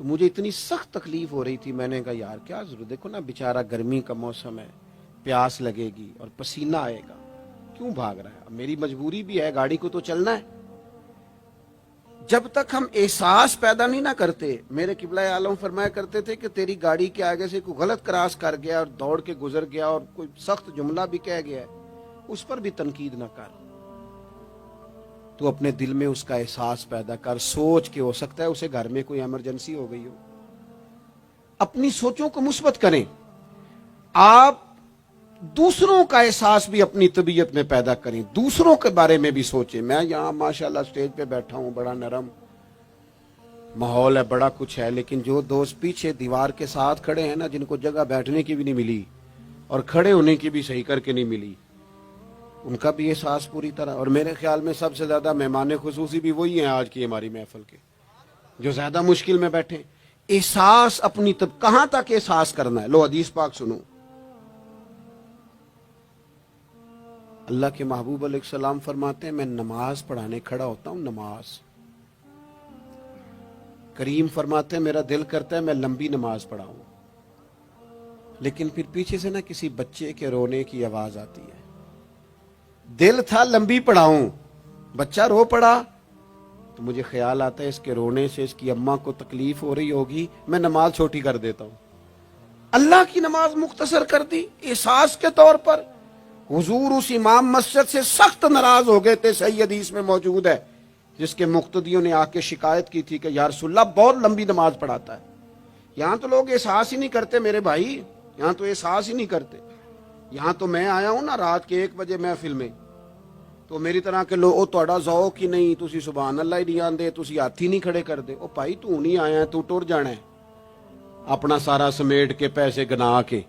تو مجھے اتنی سخت تکلیف ہو رہی تھی. میں نے کہا یار کیا ضرورت, دیکھو نا بیچارہ گرمی کا موسم ہے, پیاس لگے گی اور پسینہ آئے گا, کیوں بھاگ رہا ہے؟ اب میری مجبوری بھی ہے, گاڑی کو تو چلنا ہے. جب تک ہم احساس پیدا نہیں نہ کرتے, میرے قبلہ عالم فرمایا کرتے تھے کہ تیری گاڑی کے آگے سے کوئی غلط کراس کر گیا اور دوڑ کے گزر گیا اور کوئی سخت جملہ بھی کہہ گیا ہے, اس پر بھی تنقید نہ کر. تو اپنے دل میں اس کا احساس پیدا کر, سوچ کے ہو سکتا ہے اسے گھر میں کوئی ایمرجنسی ہو گئی ہو. اپنی سوچوں کو مثبت کریں. آپ دوسروں کا احساس بھی اپنی طبیعت میں پیدا کریں, دوسروں کے بارے میں بھی سوچیں. میں یہاں ماشاءاللہ سٹیج پہ بیٹھا ہوں, بڑا نرم ماحول ہے, بڑا کچھ ہے, لیکن جو دوست پیچھے دیوار کے ساتھ کھڑے ہیں نا, جن کو جگہ بیٹھنے کی بھی نہیں ملی اور کھڑے ہونے کی بھی صحیح کر کے نہیں ملی, ان کا بھی احساس پوری طرح. اور میرے خیال میں سب سے زیادہ مہمان خصوصی بھی وہی ہیں آج کی ہماری محفل کے, جو زیادہ مشکل میں بیٹھے. احساس اپنی کہاں تک احساس کرنا ہے؟ لو حدیث پاک سنو. اللہ کے محبوب علیہ السلام فرماتے ہیں میں نماز پڑھانے کھڑا ہوتا ہوں, نماز. کریم فرماتے ہیں میرا دل کرتا ہے میں لمبی نماز پڑھاؤں, لیکن پھر پیچھے سے نہ کسی بچے کے رونے کی آواز آتی ہے. دل تھا لمبی پڑھاؤں, بچہ رو پڑا تو مجھے خیال آتا ہے اس کے رونے سے اس کی اماں کو تکلیف ہو رہی ہوگی, میں نماز چھوٹی کر دیتا ہوں. اللہ کی نماز مختصر کر دی احساس کے طور پر. حضور اس امام مسجد سے سخت ناراض ہو گئے تھے, صحیح حدیث میں موجود ہے, جس کے مقتدیوں نے آ کے شکایت کی تھی کہ یا رسول اللہ بہت لمبی نماز پڑھاتا ہے. یہاں تو لوگ احساس ہی نہیں کرتے میرے بھائی, یہاں تو احساس ہی نہیں کرتے. یہاں تو میں آیا ہوں نا رات کے 1 بجے محفل میں, تو میری طرح کے لوگ او تہاڈا ذوق ہی نہیں, تسی سبحان اللہ ہی نہیں آندے, تسی ہاتھ ہی نہیں کھڑے کر دے. او بھائی تو نہیں آیا ہے, تو ٹر جانا ہے اپنا سارا سمیٹ کے پیسے گنا کے.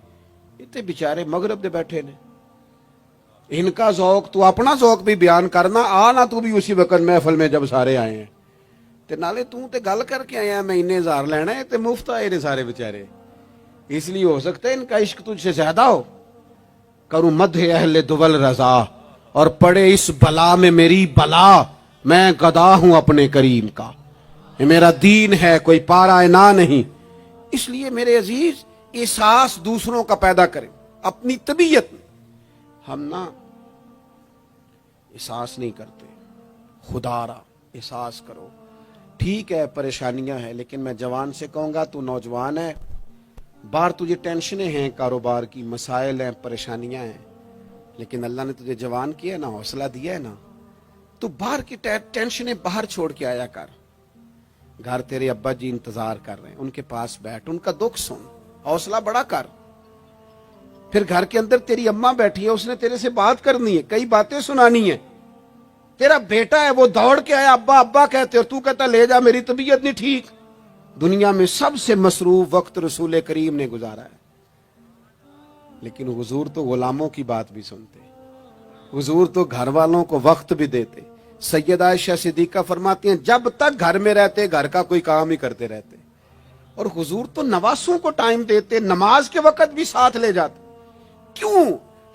اتنے بیچارے مغرب دے بیٹھے نے, ان کا ذوق, تو اپنا ذوق بھی بیان کرنا, آنا تو بھی اسی وقت محفل میں جب سارے آئے ہیں. تے نالے تو تے گل کر کے آیا میں انہیں ہزار لینا ہے, تے مفت آئے نے سارے بیچارے. اس لیے ہو سکتا ہے ان کا عشق تجھ سے زیادہ ہو. کروں مدح اہل دول رضا, اور پڑے اس بلا میں میری بلا, میں گدا ہوں اپنے کریم کا, یہ میرا دین ہے کوئی پارا انا نہیں. اس لیے میرے عزیز احساس دوسروں کا پیدا کریں اپنی طبیعت میں. ہم نا احساس نہیں کرتے, خدا را احساس کرو. ٹھیک ہے پریشانیاں ہیں, لیکن میں جوان سے کہوں گا تو نوجوان ہے, باہر تجھے ٹینشنیں ہیں, کاروبار کی مسائل ہیں, پریشانیاں ہیں, لیکن اللہ نے تجھے جوان کیا نا, حوصلہ دیا ہے نا, تو باہر کی ٹینشنیں باہر چھوڑ کے آیا کر. گھر تیرے ابا جی انتظار کر رہے ہیں, ان کے پاس بیٹھ, ان کا دکھ سن, حوصلہ بڑا کر. پھر گھر کے اندر تیری اماں بیٹھی ہے, اس نے تیرے سے بات کرنی ہے, کئی باتیں سنانی ہے. تیرا بیٹا ہے وہ دوڑ کے آیا, ابا ابا کہتے, اور تو کہتا لے جا میری طبیعت نہیں ٹھیک. دنیا میں سب سے مصروف وقت رسول کریم نے گزارا ہے, لیکن حضور تو غلاموں کی بات بھی سنتے, حضور تو گھر والوں کو وقت بھی دیتے. سیدہ عائشہ صدیقہ فرماتی ہیں جب تک گھر میں رہتے گھر کا کوئی کام ہی کرتے رہتے. اور حضور تو نواسوں کو ٹائم دیتے, نماز کے وقت بھی ساتھ لے جاتے. کیوں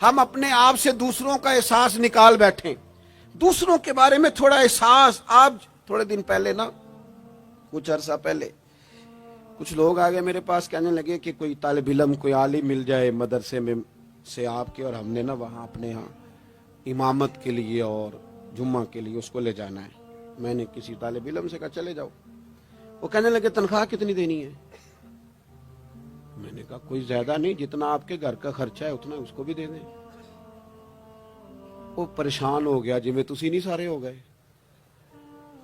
ہم اپنے آپ سے دوسروں کا احساس نکال بیٹھیں, دوسروں کے بارے میں تھوڑا احساس. آپ تھوڑے دن پہلے نا, کچھ عرصہ پہلے کچھ لوگ آگے میرے پاس کہنے لگے کہ کوئی طالب علم, کوئی عالم مل جائے مدرسے میں سے آپ کے, اور ہم نے نا وہاں اپنے ہاں امامت کے لیے اور جمعہ کے لیے اس کو لے جانا ہے. میں نے کسی طالب علم سے کہا چلے جاؤ. وہ کہنے لگے تنخواہ کتنی دینی ہے؟ میں نے کہا کوئی زیادہ نہیں, جتنا آپ کے گھر کا خرچہ ہے اتنا اس کو بھی دے دیں. وہ پریشان ہو گیا, جی میں تسی نہیں سارے ہو گئے,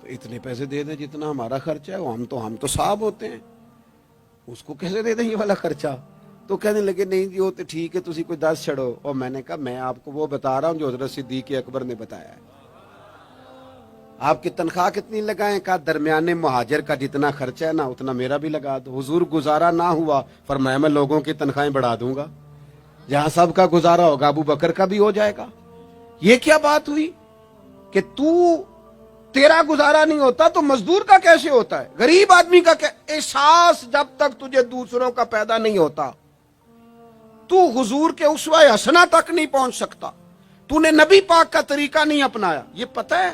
تو اتنے پیسے دے دیں جتنا ہمارا خرچہ ہے. ہم تو صاحب ہوتے ہیں, اس کو کیسے دے دیں یہ والا خرچہ؟ تو کہنے لگے نہیں جی وہ تو ٹھیک ہے, تسی کوئی 10 چھڑو. اور میں نے کہا میں آپ کو وہ بتا رہا ہوں جو حضرت صدیق اکبر نے بتایا ہے. آپ کی تنخواہ کتنی لگائیں؟ کہا درمیانے مہاجر کا جتنا خرچہ ہے نا اتنا میرا بھی لگا دو. حضور گزارا نہ ہوا, فرمایا میں لوگوں کی تنخواہیں بڑھا دوں گا, جہاں سب کا گزارا ہوگا ابو بکر کا بھی ہو جائے گا. یہ کیا بات ہوئی کہ تیرا گزارا نہیں ہوتا تو مزدور کا کیسے ہوتا ہے, غریب آدمی کا احساس جب تک تجھے دوسروں کا پیدا نہیں ہوتا تو حضور کے اسوہ حسنہ تک نہیں پہنچ سکتا. تو نے نبی پاک کا طریقہ نہیں اپنایا. یہ پتہ ہے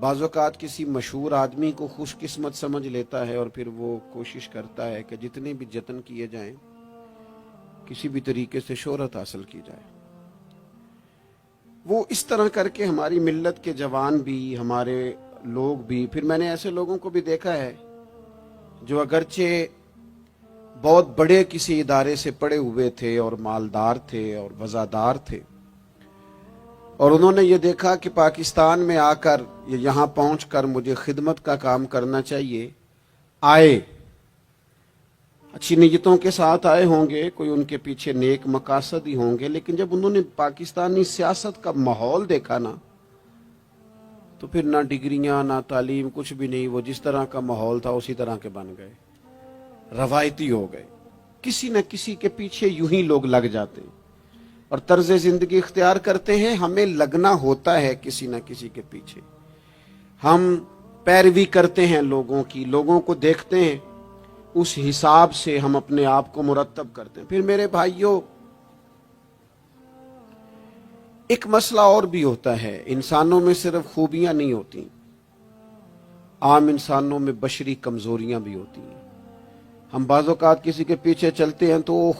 بعض اوقات کسی مشہور آدمی کو خوش قسمت سمجھ لیتا ہے اور پھر وہ کوشش کرتا ہے کہ جتنے بھی جتن کیے جائیں کسی بھی طریقے سے شہرت حاصل کی جائے. وہ اس طرح کر کے ہماری ملت کے جوان بھی، ہمارے لوگ بھی، پھر میں نے ایسے لوگوں کو بھی دیکھا ہے جو اگرچہ بہت بڑے کسی ادارے سے پڑھے ہوئے تھے اور مالدار تھے اور وزادار تھے، اور انہوں نے یہ دیکھا کہ پاکستان میں آ کر یہاں پہنچ کر مجھے خدمت کا کام کرنا چاہیے. آئے، اچھی نیتوں کے ساتھ آئے ہوں گے، کوئی ان کے پیچھے نیک مقاصد ہی ہوں گے، لیکن جب انہوں نے پاکستانی سیاست کا ماحول دیکھا نا تو پھر نہ ڈگریاں نہ تعلیم کچھ بھی نہیں، وہ جس طرح کا ماحول تھا اسی طرح کے بن گئے، روایتی ہو گئے. کسی نہ کسی کے پیچھے یوں ہی لوگ لگ جاتے ہیں اور طرز زندگی اختیار کرتے ہیں. ہمیں لگنا ہوتا ہے کسی نہ کسی کے پیچھے، ہم پیروی کرتے ہیں لوگوں کی، لوگوں کو دیکھتے ہیں، اس حساب سے ہم اپنے آپ کو مرتب کرتے ہیں. پھر میرے بھائیوں، ایک مسئلہ اور بھی ہوتا ہے. انسانوں میں صرف خوبیاں نہیں ہوتی، عام انسانوں میں بشری کمزوریاں بھی ہوتی ہیں. ہم بعض اوقات کسی کے پیچھے چلتے ہیں تو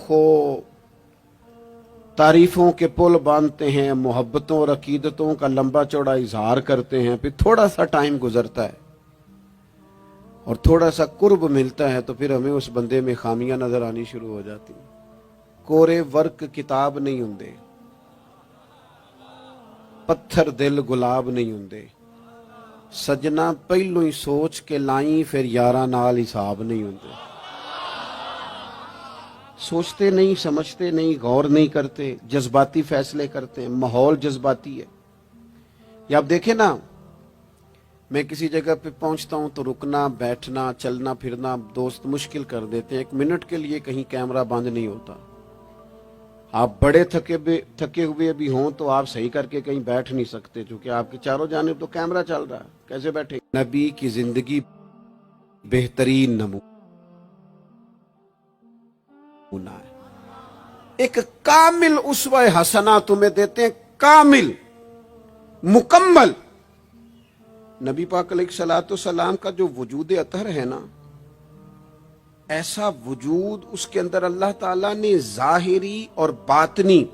تعریفوں کے پل باندھتے ہیں، محبتوں اور عقیدتوں کا لمبا چوڑا اظہار کرتے ہیں، پھر تھوڑا سا ٹائم گزرتا ہے اور تھوڑا سا قرب ملتا ہے تو پھر ہمیں اس بندے میں خامیاں نظر آنی شروع ہو جاتی ہیں. کورے ورک کتاب نہیں ہوندے، پتھر دل گلاب نہیں ہوندے، سجنا پہلو ہی سوچ کے لائیں پھر یاراں نال حساب نہیں ہوندے. سوچتے نہیں، سمجھتے نہیں، غور نہیں کرتے، جذباتی فیصلے کرتے ہیں، ماحول جذباتی ہے. یا آپ دیکھیں نا، میں کسی جگہ پہ پہنچتا ہوں تو رکنا، بیٹھنا، چلنا پھرنا دوست مشکل کر دیتے ہیں. 1 منٹ کے لیے کہیں کیمرہ بند نہیں ہوتا. آپ بڑے تھکے ہوئے بھی ہوں تو آپ صحیح کر کے کہیں بیٹھ نہیں سکتے، چونکہ آپ کے چاروں جانب تو کیمرہ چل رہا ہے، کیسے بیٹھے؟ نبی کی زندگی بہترین نمونہ ہے. ایک کامل اسوہ حسنہ تمہیں دیتے ہیں، کامل، مکمل. نبی پاک علیہ الصلوۃ والسلام کا جو وجود اطہر ہے نا، ایسا وجود اس کے اندر اللہ تعالیٰ نے ظاہری اور باطنی،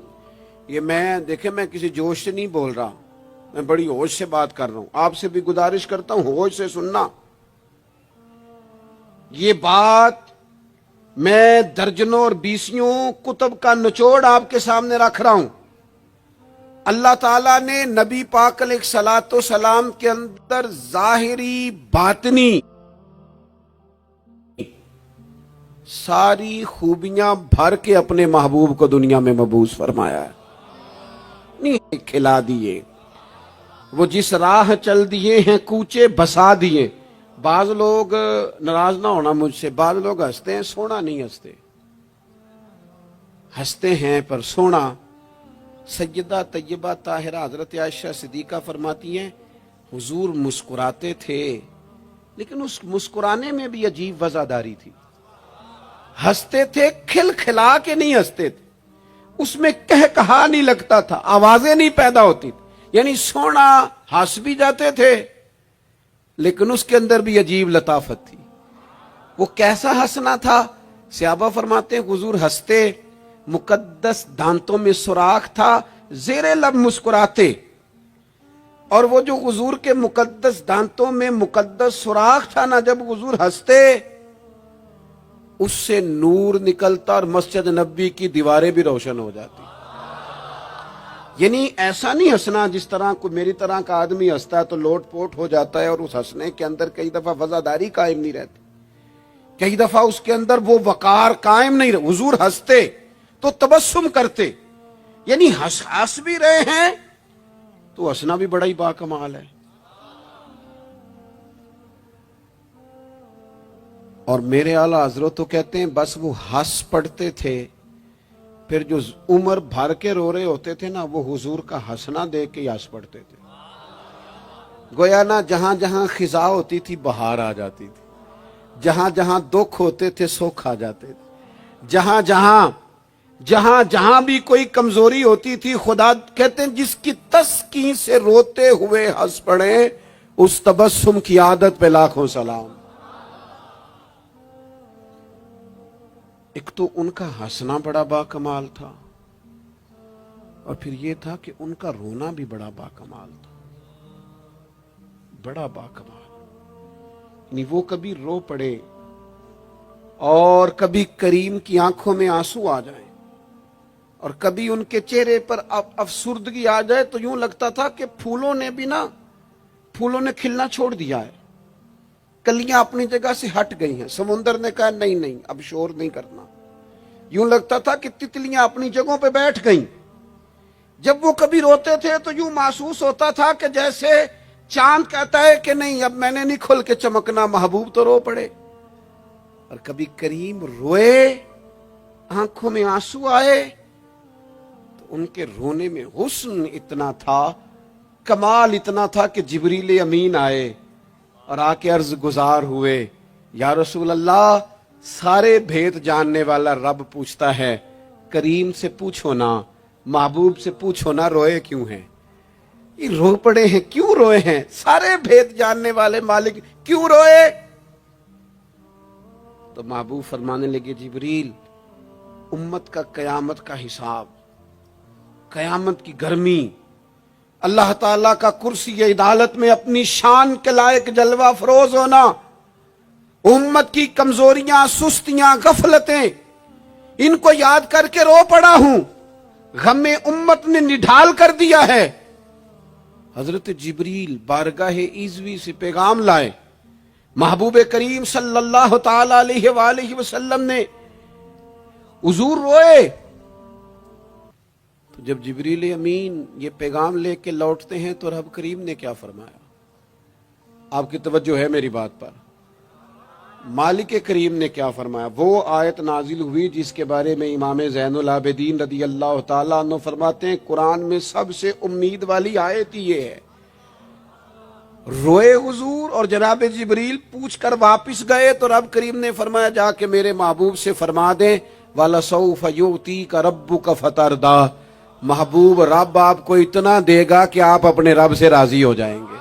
یہ میں کسی جوش سے نہیں بول رہا، میں بڑی ہوش سے بات کر رہا ہوں. آپ سے بھی گزارش کرتا ہوں ہوش سے سننا. یہ بات میں درجنوں اور بیسیوں کتب کا نچوڑ آپ کے سامنے رکھ رہا ہوں. اللہ تعالیٰ نے نبی پاک علیہ الصلوۃ والسلام کے اندر ظاہری باطنی ساری خوبیاں بھر کے اپنے محبوب کو دنیا میں مبعوث فرمایا ہے. نہیں کھلا دیے، وہ جس راہ چل دیے ہیں کوچے بسا دیے. بعض لوگ ناراض نہ ہونا مجھ سے، بعض لوگ ہنستے ہیں، سونا نہیں ہنستے، ہنستے ہیں پر سونا. سیدہ طیبہ طاہرہ حضرت عائشہ صدیقہ فرماتی ہیں حضور مسکراتے تھے لیکن اس مسکرانے میں بھی عجیب وزاداری تھی. ہنستے تھے کھل کھلا کے نہیں ہنستے تھے، اس میں کہا نہیں لگتا تھا، آوازیں نہیں پیدا ہوتی تھی. یعنی سونا ہنس بھی جاتے تھے لیکن اس کے اندر بھی عجیب لطافت تھی. وہ کیسا ہنسنا تھا؟ صحابہ فرماتے ہیں حضور ہنستے، مقدس دانتوں میں سوراخ تھا، زیر لب مسکراتے، اور وہ جو حضور کے مقدس دانتوں میں مقدس سوراخ تھا نا، جب حضور ہنستے اس سے نور نکلتا اور مسجد نبی کی دیواریں بھی روشن ہو جاتی. یعنی ایسا نہیں ہنسنا جس طرح کوئی میری طرح کا آدمی ہنستا ہے تو لوٹ پوٹ ہو جاتا ہے اور اس ہنسنے کے اندر کئی دفعہ وزاداری قائم نہیں رہتی، کئی دفعہ اس کے اندر وہ وقار قائم نہیں رہتا. حضور ہنستے تو تبسم کرتے، یعنی ہنس بھی رہے ہیں تو ہنسنا بھی بڑا ہی باکمال ہے. اور میرے اعلیٰ حضرت تو کہتے ہیں بس وہ ہنس پڑتے تھے، پھر جو عمر بھر کے رو رہے ہوتے تھے نا وہ حضور کا ہنسنا دیکھ کے ہنس پڑتے تھے. گویا نا جہاں جہاں خزاں ہوتی تھی بہار آ جاتی تھی، جہاں جہاں دکھ ہوتے تھے سکھ آ جاتے تھے، جہاں جہاں بھی کوئی کمزوری ہوتی تھی، خدا کہتے ہیں جس کی تسکین سے روتے ہوئے ہنس پڑے اس تبسم کی عادت پہ لاکھوں سلام۔ ایک تو ان کا ہنسنا بڑا باکمال تھا، اور پھر یہ تھا کہ ان کا رونا بھی بڑا باکمال تھا، بڑا باکمال۔ یعنی وہ کبھی رو پڑے اور کبھی کریم کی آنکھوں میں آنسو آ جائیں، اور کبھی ان کے چہرے پر افسردگی آ جائے تو یوں لگتا تھا کہ پھولوں نے کھلنا چھوڑ دیا ہے، کلیاں اپنی جگہ سے ہٹ گئی ہیں، سمندر نے کہا نہیں اب شور نہیں کرنا، یوں لگتا تھا کہ تتلیاں اپنی جگہوں پہ بیٹھ گئیں۔ جب وہ کبھی روتے تھے تو یوں محسوس ہوتا تھا کہ جیسے چاند کہتا ہے کہ نہیں اب میں نے نہیں کھل کے چمکنا، محبوب تو رو پڑے۔ اور کبھی کریم روئے، آنکھوں میں آنسو آئے، تو ان کے رونے میں حسن اتنا تھا، کمال اتنا تھا کہ جبریل امین آئے اور آ کے عرض گزار ہوئے، یا رسول اللہ سارے بھید جاننے والا رب پوچھتا ہے، کریم سے پوچھو نا، محبوب سے پوچھو نا روئے کیوں ہیں؟ یہ رو پڑے ہیں، کیوں روئے ہیں؟ سارے بھید جاننے والے مالک کیوں روئے؟ تو محبوب فرمانے لگے، جبریل امت کا قیامت کا حساب، قیامت کی گرمی، اللہ تعالیٰ کا کرسی عدالت میں اپنی شان کے لائق جلوہ افروز ہونا، امت کی کمزوریاں، سستیاں، غفلتیں، ان کو یاد کر کے رو پڑا ہوں، غم امت نے نڈھال کر دیا ہے۔ حضرت جبریل بارگاہ ایزوی سے پیغام لائے، محبوب کریم صلی اللہ تعالی علیہ وآلہ وسلم نے حضور روئے۔ تو جب جبریل امین یہ پیغام لے کے لوٹتے ہیں تو رب کریم نے کیا فرمایا؟ آپ کی توجہ ہے میری بات پر؟ مالک کریم نے کیا فرمایا؟ وہ آیت نازل ہوئی جس کے بارے میں امام زین العابدین رضی اللہ تعالیٰ عنہ فرماتے ہیں قرآن میں سب سے امید والی آیت یہ ہے۔ روئے حضور اور جناب جبریل پوچھ کر واپس گئے تو رب کریم نے فرمایا جا کے میرے محبوب سے فرما دیں وَلَسَوْفَ يُؤْتِيكَ رَبُّكَ فَتَرْضَىٰ، محبوب رب آپ کو اتنا دے گا کہ آپ اپنے رب سے راضی ہو جائیں گے۔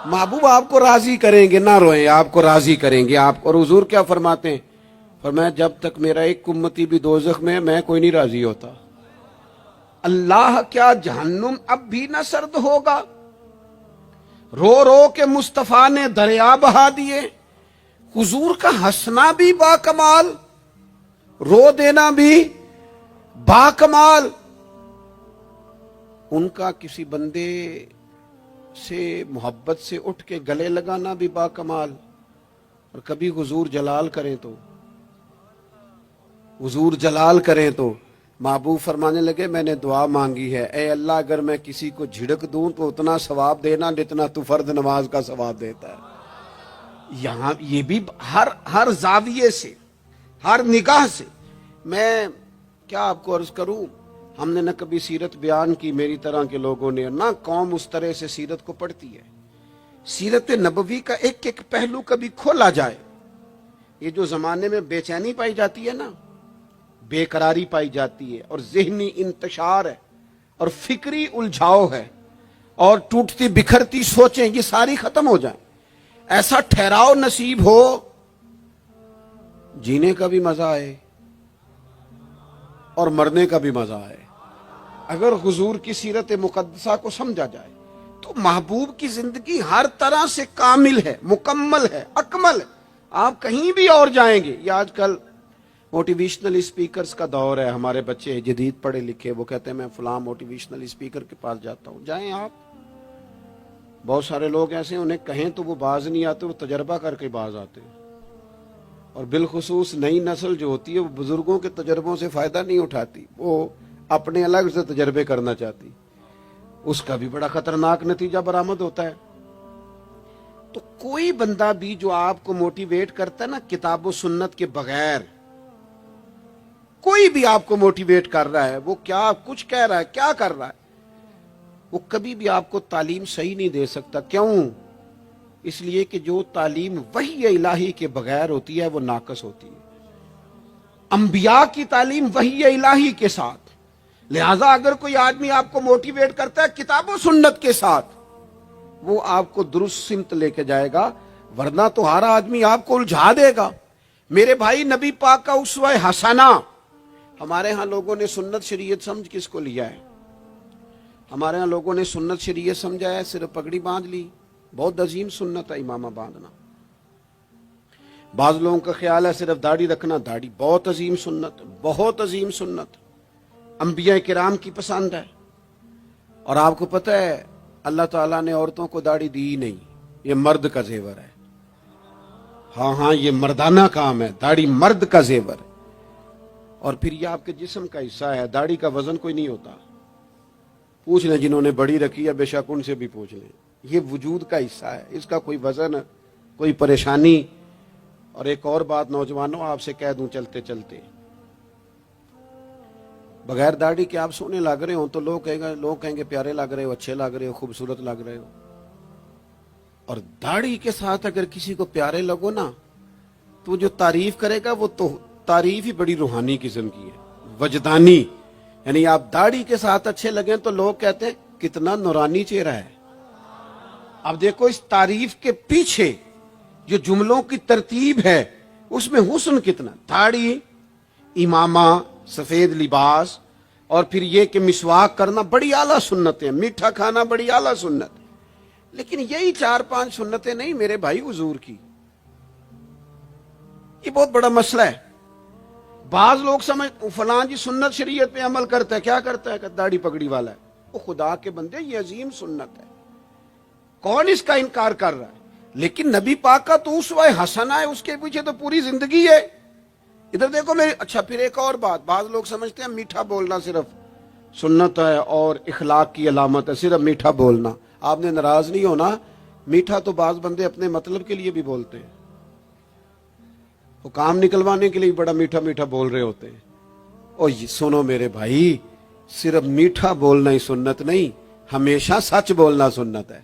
محبوب آپ کو راضی کریں گے، نہ روئیں، آپ کو راضی کریں گے آپ۔ اور حضور کیا فرماتے ہیں؟ فرمایا جب تک میرا ایک امتی بھی دوزخ میں میں کوئی نہیں راضی ہوتا۔ اللہ کیا جہنم اب بھی نہ سرد ہوگا؟ رو رو کے مصطفیٰ نے دریا بہا دیے۔ حضور کا ہنسنا بھی باکمال، رو دینا بھی باکمال، ان کا کسی بندے سے محبت سے اٹھ کے گلے لگانا بھی باکمال۔ اور کبھی حضور جلال کریں تو محبوب فرمانے لگے میں نے دعا مانگی ہے، اے اللہ اگر میں کسی کو جھڑک دوں تو اتنا ثواب دینا جتنا تو فرض نماز کا ثواب دیتا ہے۔ یہاں یہ بھی ہر زاویے سے، ہر نگاہ سے، میں کیا آپ کو عرض کروں، ہم نے نہ کبھی سیرت بیان کی میری طرح کے لوگوں نے، نہ قوم اس طرح سے سیرت کو پڑھتی ہے۔ سیرت نبوی کا ایک ایک پہلو کبھی کھولا جائے۔ یہ جو زمانے میں بے چینی پائی جاتی ہے نا، بے قراری پائی جاتی ہے، اور ذہنی انتشار ہے، اور فکری الجھاؤ ہے، اور ٹوٹتی بکھرتی سوچیں، یہ ساری ختم ہو جائیں، ایسا ٹھہراؤ نصیب ہو، جینے کا بھی مزہ آئے اور مرنے کا بھی مزہ آئے۔ اگر حضور کی سیرت مقدسہ کو سمجھا جائے تو محبوب کی زندگی ہر طرح سے کامل ہے، مکمل ہے، اکمل ہے۔ آپ کہیں بھی اور جائیں گے، یہ آج کل موٹیویشنل اسپیکرز کا دور ہے، ہمارے بچے جدید پڑھے لکھے وہ کہتے ہیں میں فلاں موٹیویشنل اسپیکر کے پاس جاتا ہوں، جائیں آپ۔ بہت سارے لوگ ایسے انہیں کہیں تو وہ باز نہیں آتے، وہ تجربہ کر کے باز آتے ہیں۔ اور بالخصوص نئی نسل جو ہوتی ہے وہ بزرگوں کے تجربوں سے فائدہ نہیں اٹھاتی، وہ اپنے الگ سے تجربے کرنا چاہتی، اس کا بھی بڑا خطرناک نتیجہ برآمد ہوتا ہے۔ تو کوئی بندہ بھی جو آپ کو موٹیویٹ کرتا ہے نا کتاب و سنت کے بغیر، کوئی بھی آپ کو موٹیویٹ کر رہا ہے، وہ کیا کچھ کہہ رہا ہے، کیا کر رہا ہے، وہ کبھی بھی آپ کو تعلیم صحیح نہیں دے سکتا۔ کیوں؟ اس لیے کہ جو تعلیم وحی الہی کے بغیر ہوتی ہے وہ ناقص ہوتی ہے۔ انبیاء کی تعلیم وحی الہی کے ساتھ، لہذا اگر کوئی آدمی آپ کو موٹیویٹ کرتا ہے کتاب و سنت کے ساتھ، وہ آپ کو درست سمت لے کے جائے گا، ورنہ تو ہر آدمی آپ کو الجھا دے گا۔ میرے بھائی، نبی پاک کا اسوہ حسنہ، ہمارے ہاں لوگوں نے سنت شریعت سمجھ کس کو لیا ہے؟ ہمارے ہاں لوگوں نے سنت شریعت سمجھا ہے صرف پگڑی باندھ لی، بہت عظیم سنت ہے امامہ باندھنا۔ بعض لوگوں کا خیال ہے صرف داڑھی رکھنا، داڑھی بہت عظیم سنت، بہت عظیم سنت، انبیاء کرام کی پسند ہے۔ اور آپ کو پتہ ہے اللہ تعالیٰ نے عورتوں کو داڑھی دی ہی نہیں، یہ مرد کا زیور ہے۔ ہاں یہ مردانہ کام ہے، داڑھی مرد کا زیور ہے۔ اور پھر یہ آپ کے جسم کا حصہ ہے، داڑھی کا وزن کوئی نہیں ہوتا۔ پوچھ لیں جنہوں نے بڑی رکھی ہے، بے شک ان سے بھی پوچھ لیں، یہ وجود کا حصہ ہے، اس کا کوئی وزن، کوئی پریشانی۔ اور ایک اور بات نوجوانوں آپ سے کہہ دوں چلتے چلتے، بغیر داڑھی کے آپ سونے لگ رہے ہوں تو لوگ کہیں گے پیارے لگ رہے ہو، اچھے لگ رہے ہو، خوبصورت لگ رہے ہو۔ اور داڑھی کے ساتھ اگر کسی کو پیارے لگو نا تو جو تعریف کرے گا وہ تو تعریف ہی بڑی روحانی قسم کی ہے، وجدانی۔ یعنی آپ داڑھی کے ساتھ اچھے لگیں تو لوگ کہتے ہیں کتنا نورانی چہرہ ہے۔ اب دیکھو اس تعریف کے پیچھے جو جملوں کی ترتیب ہے اس میں حسن کتنا، داڑھی، امامہ، سفید لباس، اور پھر یہ کہ مسواک کرنا بڑی اعلیٰ سنتیں، میٹھا کھانا بڑی اعلیٰ سنت۔ لیکن یہی 4-5 سنتیں نہیں میرے بھائی حضور کی، یہ بہت بڑا مسئلہ ہے۔ بعض لوگ سمجھ فلاں جی سنت شریعت پہ عمل کرتا ہے، کیا کرتا ہے کہ داڑھی پگڑی والا ہے، وہ خدا کے بندے یہ عظیم سنت ہے، کون اس کا انکار کر رہا ہے؟ لیکن نبی پاک کا تو اسوہ حسنہ ہے، اس کے پیچھے تو پوری زندگی ہے۔ ادھر دیکھو میری، اچھا پھر ایک اور بات، بعض لوگ سمجھتے ہیں میٹھا بولنا صرف سنت ہے اور اخلاق کی علامت ہے، صرف میٹھا بولنا۔ آپ نے ناراض نہیں ہونا، میٹھا تو بعض بندے اپنے مطلب کے لیے بھی بولتے ہیں، وہ کام نکلوانے کے لیے بڑا میٹھا میٹھا بول رہے ہوتے ہیں۔ اور سنو میرے بھائی، صرف میٹھا بولنا ہی سنت نہیں، ہمیشہ سچ بولنا سنت ہے۔